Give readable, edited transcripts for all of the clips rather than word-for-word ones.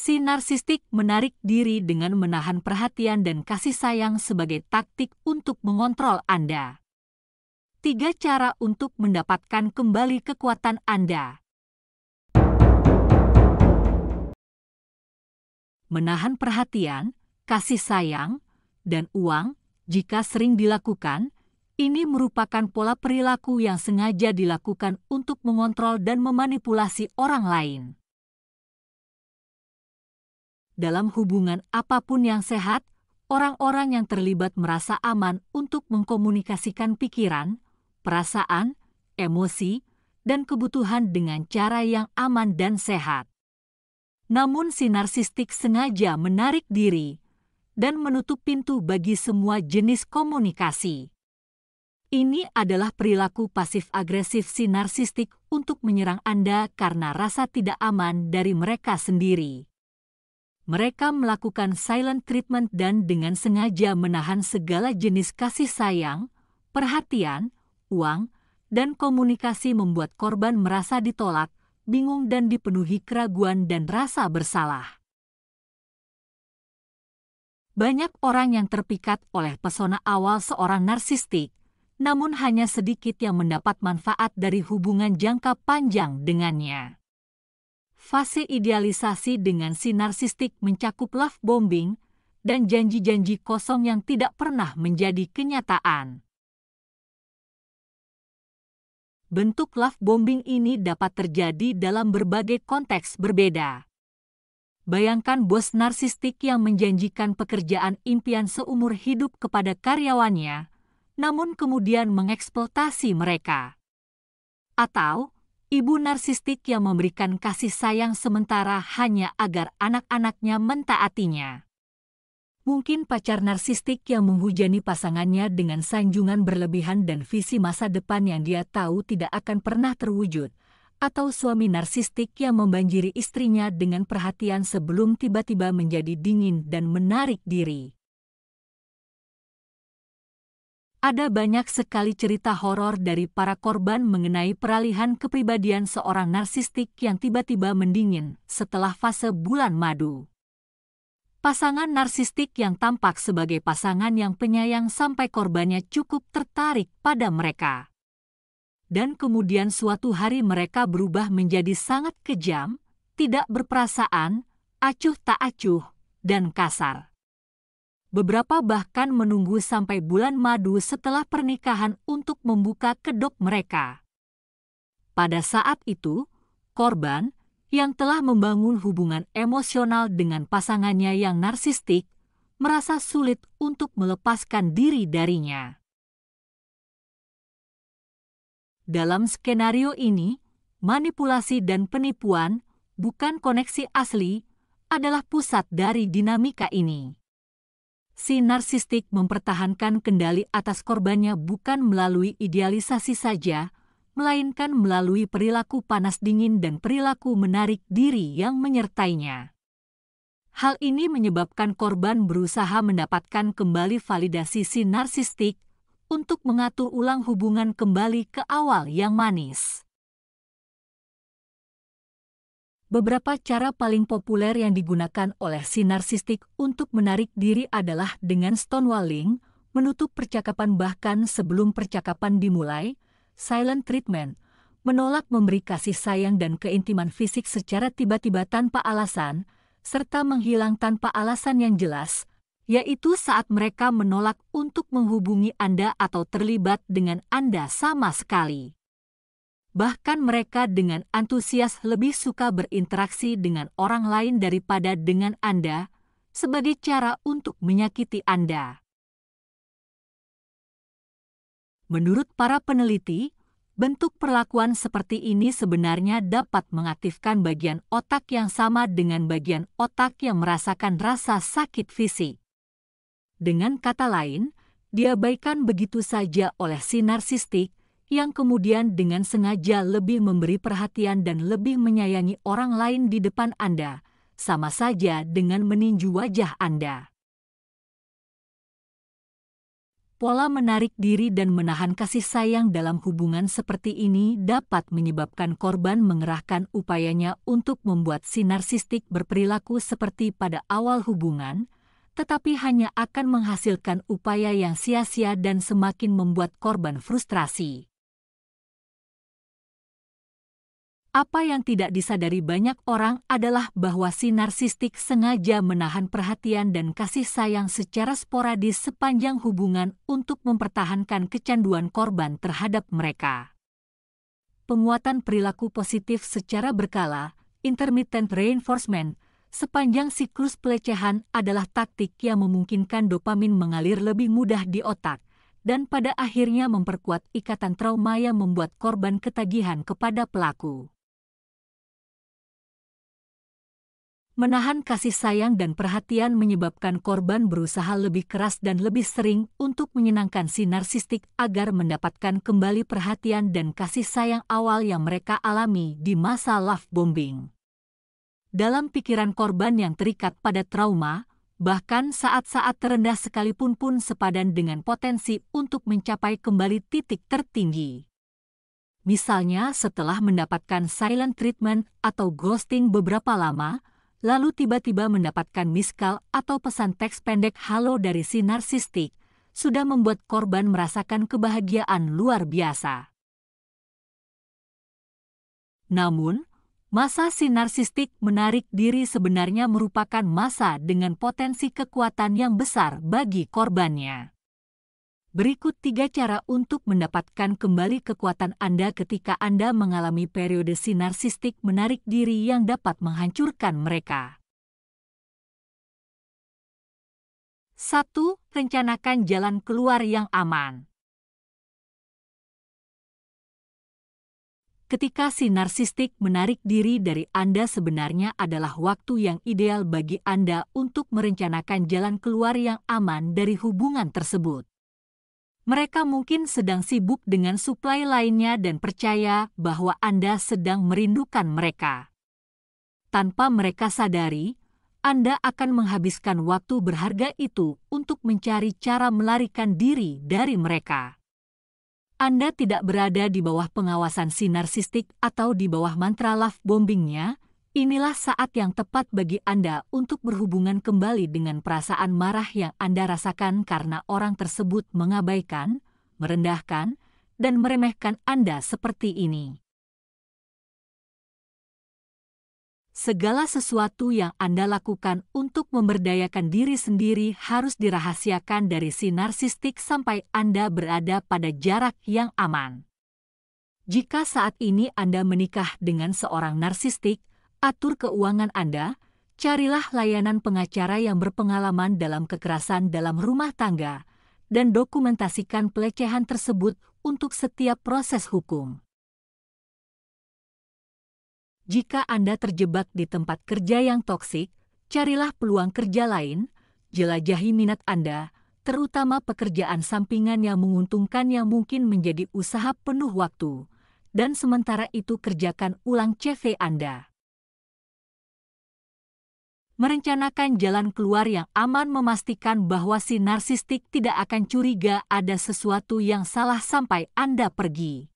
Si narsistik menarik diri dengan menahan perhatian dan kasih sayang sebagai taktik untuk mengontrol Anda. 3 cara untuk mendapatkan kembali kekuatan Anda. Menahan perhatian, kasih sayang, dan uang, jika sering dilakukan, ini merupakan pola perilaku yang sengaja dilakukan untuk mengontrol dan memanipulasi orang lain. Dalam hubungan apapun yang sehat, orang-orang yang terlibat merasa aman untuk mengkomunikasikan pikiran, perasaan, emosi, dan kebutuhan dengan cara yang aman dan sehat. Namun si narsistik sengaja menarik diri dan menutup pintu bagi semua jenis komunikasi. Ini adalah perilaku pasif-agresif si narsistik untuk menyerang Anda karena rasa tidak aman dari mereka sendiri. Mereka melakukan silent treatment dan dengan sengaja menahan segala jenis kasih sayang, perhatian, uang, dan komunikasi membuat korban merasa ditolak, bingung dan dipenuhi keraguan dan rasa bersalah. Banyak orang yang terpikat oleh pesona awal seorang narsistik, namun hanya sedikit yang mendapat manfaat dari hubungan jangka panjang dengannya. Fase idealisasi dengan si narsistik mencakup love bombing dan janji-janji kosong yang tidak pernah menjadi kenyataan. Bentuk love bombing ini dapat terjadi dalam berbagai konteks berbeda. Bayangkan bos narsistik yang menjanjikan pekerjaan impian seumur hidup kepada karyawannya, namun kemudian mengeksploitasi mereka. Atau ibu narsistik yang memberikan kasih sayang sementara hanya agar anak-anaknya mentaatinya. Mungkin pacar narsistik yang menghujani pasangannya dengan sanjungan berlebihan dan visi masa depan yang dia tahu tidak akan pernah terwujud. Atau suami narsistik yang membanjiri istrinya dengan perhatian sebelum tiba-tiba menjadi dingin dan menarik diri. Ada banyak sekali cerita horor dari para korban mengenai peralihan kepribadian seorang narsistik yang tiba-tiba mendingin setelah fase bulan madu. Pasangan narsistik yang tampak sebagai pasangan yang penyayang sampai korbannya cukup tertarik pada mereka. Dan kemudian suatu hari mereka berubah menjadi sangat kejam, tidak berperasaan, acuh tak acuh, dan kasar. Beberapa bahkan menunggu sampai bulan madu setelah pernikahan untuk membuka kedok mereka. Pada saat itu, korban yang telah membangun hubungan emosional dengan pasangannya yang narsistik merasa sulit untuk melepaskan diri darinya. Dalam skenario ini, manipulasi dan penipuan, bukan koneksi asli, adalah pusat dari dinamika ini. Si narsistik mempertahankan kendali atas korbannya bukan melalui idealisasi saja, melainkan melalui perilaku panas dingin dan perilaku menarik diri yang menyertainya. Hal ini menyebabkan korban berusaha mendapatkan kembali validasi si narsistik untuk mengatur ulang hubungan kembali ke awal yang manis. Beberapa cara paling populer yang digunakan oleh si narsistik untuk menarik diri adalah dengan stonewalling, menutup percakapan bahkan sebelum percakapan dimulai, silent treatment, menolak memberi kasih sayang dan keintiman fisik secara tiba-tiba tanpa alasan, serta menghilang tanpa alasan yang jelas, yaitu saat mereka menolak untuk menghubungi Anda atau terlibat dengan Anda sama sekali. Bahkan mereka dengan antusias lebih suka berinteraksi dengan orang lain daripada dengan Anda, sebagai cara untuk menyakiti Anda. Menurut para peneliti, bentuk perlakuan seperti ini sebenarnya dapat mengaktifkan bagian otak yang sama dengan bagian otak yang merasakan rasa sakit fisik. Dengan kata lain, diabaikan begitu saja oleh si narsistik yang kemudian dengan sengaja lebih memberi perhatian dan lebih menyayangi orang lain di depan Anda, sama saja dengan meninju wajah Anda. Pola menarik diri dan menahan kasih sayang dalam hubungan seperti ini dapat menyebabkan korban mengerahkan upayanya untuk membuat si narsistik berperilaku seperti pada awal hubungan, tetapi hanya akan menghasilkan upaya yang sia-sia dan semakin membuat korban frustrasi. Apa yang tidak disadari banyak orang adalah bahwa si narsistik sengaja menahan perhatian dan kasih sayang secara sporadis sepanjang hubungan untuk mempertahankan kecanduan korban terhadap mereka. Penguatan perilaku positif secara berkala, intermittent reinforcement, sepanjang siklus pelecehan adalah taktik yang memungkinkan dopamin mengalir lebih mudah di otak, dan pada akhirnya memperkuat ikatan trauma yang membuat korban ketagihan kepada pelaku. Menahan kasih sayang dan perhatian menyebabkan korban berusaha lebih keras dan lebih sering untuk menyenangkan si narsistik agar mendapatkan kembali perhatian dan kasih sayang awal yang mereka alami di masa love bombing. Dalam pikiran korban yang terikat pada trauma, bahkan saat-saat terendah sekalipun pun sepadan dengan potensi untuk mencapai kembali titik tertinggi. Misalnya setelah mendapatkan silent treatment atau ghosting beberapa lama, lalu tiba-tiba mendapatkan missed call atau pesan teks pendek halo dari si narsistik, sudah membuat korban merasakan kebahagiaan luar biasa. Namun, masa si narsistik menarik diri sebenarnya merupakan masa dengan potensi kekuatan yang besar bagi korbannya. Berikut 3 cara untuk mendapatkan kembali kekuatan Anda ketika Anda mengalami periode si narsistik menarik diri yang dapat menghancurkan mereka. 1. Rencanakan jalan keluar yang aman. Ketika si narsistik menarik diri dari Anda sebenarnya adalah waktu yang ideal bagi Anda untuk merencanakan jalan keluar yang aman dari hubungan tersebut. Mereka mungkin sedang sibuk dengan suplai lainnya dan percaya bahwa Anda sedang merindukan mereka. Tanpa mereka sadari, Anda akan menghabiskan waktu berharga itu untuk mencari cara melarikan diri dari mereka. Anda tidak berada di bawah pengawasan si narsistik atau di bawah mantra love bombingnya. Inilah saat yang tepat bagi Anda untuk berhubungan kembali dengan perasaan marah yang Anda rasakan karena orang tersebut mengabaikan, merendahkan, dan meremehkan Anda seperti ini. Segala sesuatu yang Anda lakukan untuk memberdayakan diri sendiri harus dirahasiakan dari si narsistik sampai Anda berada pada jarak yang aman. Jika saat ini Anda menikah dengan seorang narsistik, atur keuangan Anda, carilah layanan pengacara yang berpengalaman dalam kekerasan dalam rumah tangga, dan dokumentasikan pelecehan tersebut untuk setiap proses hukum. Jika Anda terjebak di tempat kerja yang toksik, carilah peluang kerja lain, jelajahi minat Anda, terutama pekerjaan sampingan yang menguntungkan yang mungkin menjadi usaha penuh waktu, dan sementara itu kerjakan ulang CV Anda. Merencanakan jalan keluar yang aman memastikan bahwa si narsistik tidak akan curiga ada sesuatu yang salah sampai Anda pergi.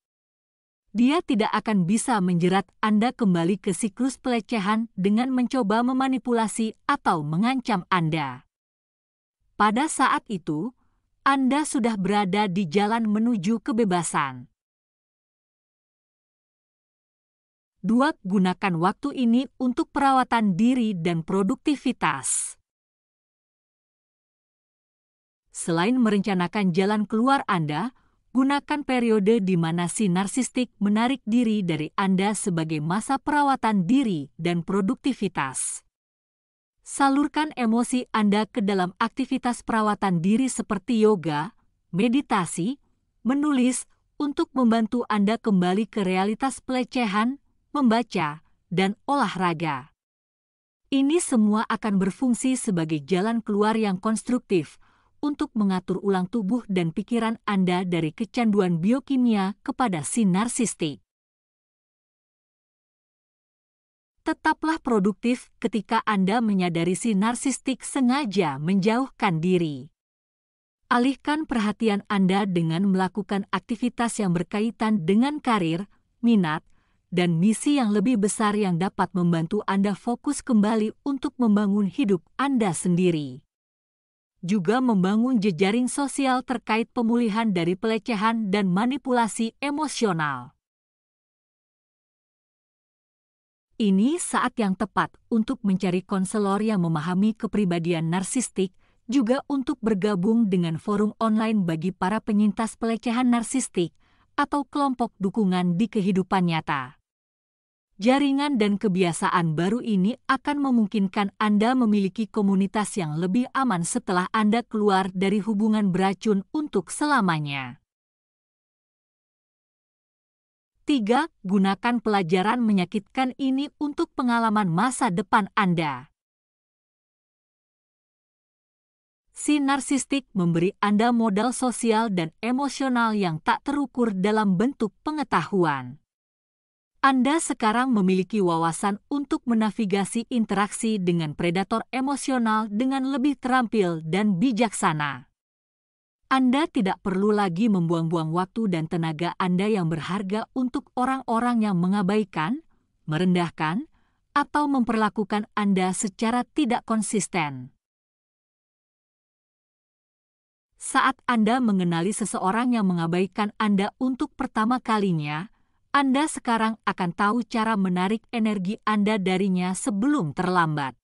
Dia tidak akan bisa menjerat Anda kembali ke siklus pelecehan dengan mencoba memanipulasi atau mengancam Anda. Pada saat itu, Anda sudah berada di jalan menuju kebebasan. 2. Gunakan waktu ini untuk perawatan diri dan produktivitas. Selain merencanakan jalan keluar Anda, gunakan periode di mana si narsistik menarik diri dari Anda sebagai masa perawatan diri dan produktivitas. Salurkan emosi Anda ke dalam aktivitas perawatan diri seperti yoga, meditasi, menulis untuk membantu Anda kembali ke realitas pelecehan, membaca, dan olahraga. Ini semua akan berfungsi sebagai jalan keluar yang konstruktif untuk mengatur ulang tubuh dan pikiran Anda dari kecanduan biokimia kepada si narsistik. Tetaplah produktif ketika Anda menyadari si narsistik sengaja menjauhkan diri. Alihkan perhatian Anda dengan melakukan aktivitas yang berkaitan dengan karir, minat, dan misi yang lebih besar yang dapat membantu Anda fokus kembali untuk membangun hidup Anda sendiri. Juga membangun jejaring sosial terkait pemulihan dari pelecehan dan manipulasi emosional. Ini saat yang tepat untuk mencari konselor yang memahami kepribadian narsistik, juga untuk bergabung dengan forum online bagi para penyintas pelecehan narsistik atau kelompok dukungan di kehidupan nyata. Jaringan dan kebiasaan baru ini akan memungkinkan Anda memiliki komunitas yang lebih aman setelah Anda keluar dari hubungan beracun untuk selamanya. 3. Gunakan pelajaran menyakitkan ini untuk pengalaman masa depan Anda. Si narsistik memberi Anda modal sosial dan emosional yang tak terukur dalam bentuk pengetahuan. Anda sekarang memiliki wawasan untuk menavigasi interaksi dengan predator emosional dengan lebih terampil dan bijaksana. Anda tidak perlu lagi membuang-buang waktu dan tenaga Anda yang berharga untuk orang-orang yang mengabaikan, merendahkan, atau memperlakukan Anda secara tidak konsisten. Saat Anda mengenali seseorang yang mengabaikan Anda untuk pertama kalinya, Anda sekarang akan tahu cara menarik energi Anda darinya sebelum terlambat.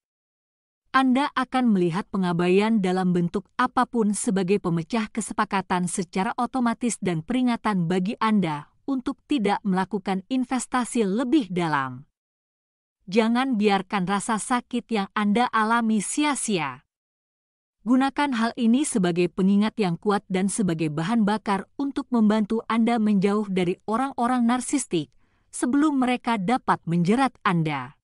Anda akan melihat pengabaian dalam bentuk apapun sebagai pemecah kesepakatan secara otomatis dan peringatan bagi Anda untuk tidak melakukan investasi lebih dalam. Jangan biarkan rasa sakit yang Anda alami sia-sia. Gunakan hal ini sebagai pengingat yang kuat dan sebagai bahan bakar untuk membantu Anda menjauh dari orang-orang narsistik sebelum mereka dapat menjerat Anda.